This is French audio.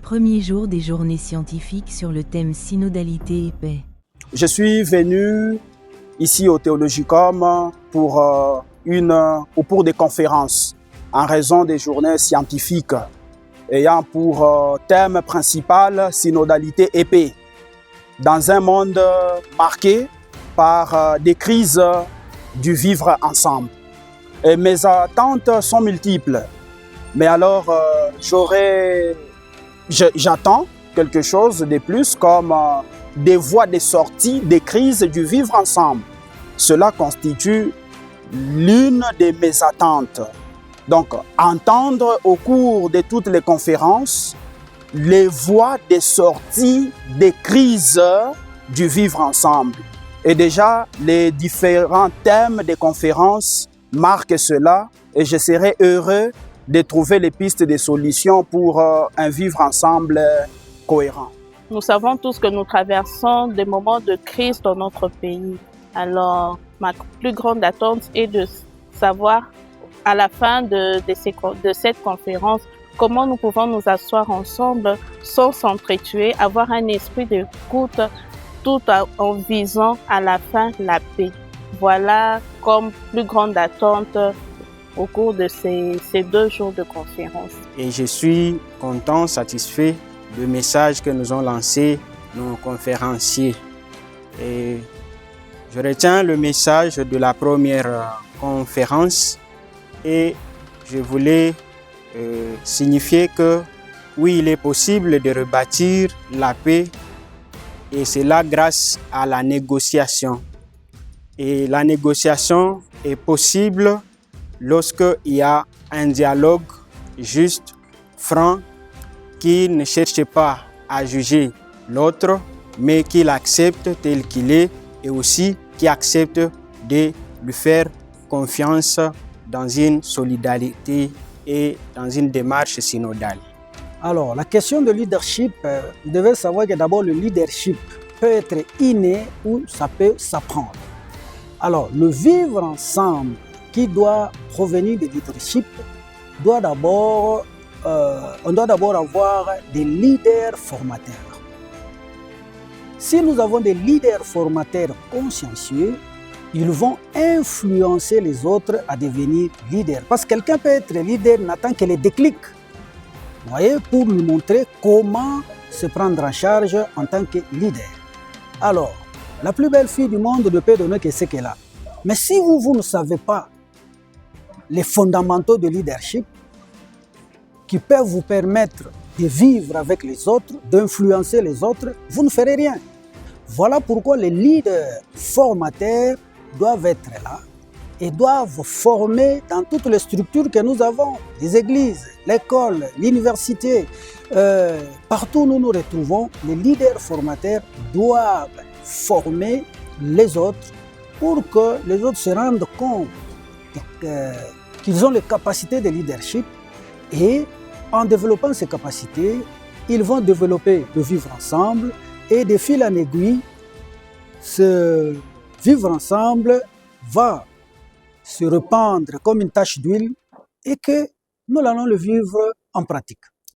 Premier jour des journées scientifiques sur le thème synodalité et paix. Je suis venu ici au Théologicum pour des conférences en raison des journées scientifiques ayant pour thème principal synodalité et paix. Dans un monde marqué par des crises du vivre ensemble. Et mes attentes sont multiples. Mais alors, j'attends quelque chose de plus comme des voies de sortie des crises du vivre ensemble. Cela constitue l'une de mes attentes. Donc, entendre au cours de toutes les conférences les voies de sortie des crises du vivre ensemble. Et déjà, les différents thèmes des conférences marquent cela et je serai heureux de trouver les pistes de solutions pour un vivre ensemble cohérent. Nous savons tous que nous traversons des moments de crise dans notre pays. Alors, ma plus grande attente est de savoir à la fin de cette conférence comment nous pouvons nous asseoir ensemble sans s'entretuer, avoir un esprit d'écoute tout en visant à la fin la paix. Voilà comme plus grande attente au cours de ces 2 jours de conférence. Et je suis content, satisfait du message que nous ont lancé nos conférenciers. Et je retiens le message de la première conférence et je voulais signifier que oui, il est possible de rebâtir la paix et cela grâce à la négociation. Et la négociation est possible lorsqu'il y a un dialogue juste, franc, qui ne cherche pas à juger l'autre, mais qui l'accepte tel qu'il est et aussi qui accepte de lui faire confiance dans une solidarité et dans une démarche synodale. Alors, la question de leadership, vous devez savoir que d'abord le leadership peut être inné ou ça peut s'apprendre. Alors, le vivre ensemble qui doit provenir du leadership, on doit d'abord avoir des leaders formateurs. Si nous avons des leaders formateurs consciencieux, ils vont influencer les autres à devenir leaders. Parce que quelqu'un peut être leader, n'attend que les déclics. Vous voyez, pour lui montrer comment se prendre en charge en tant que leader. Alors, la plus belle fille du monde ne peut donner que ce qu'elle a. Mais si vous ne savez pas les fondamentaux de leadership qui peuvent vous permettre de vivre avec les autres, d'influencer les autres, vous ne ferez rien. Voilà pourquoi les leaders formateurs doivent être là et doivent former dans toutes les structures que nous avons, les églises, l'école, l'université, partout où nous nous retrouvons, les leaders formateurs doivent former les autres pour que les autres se rendent compte qu'ils ont les capacités de leadership et en développant ces capacités, ils vont développer le vivre ensemble et de fil en aiguille, ce vivre ensemble va se répandre comme une tache d'huile et que nous allons le vivre en pratique.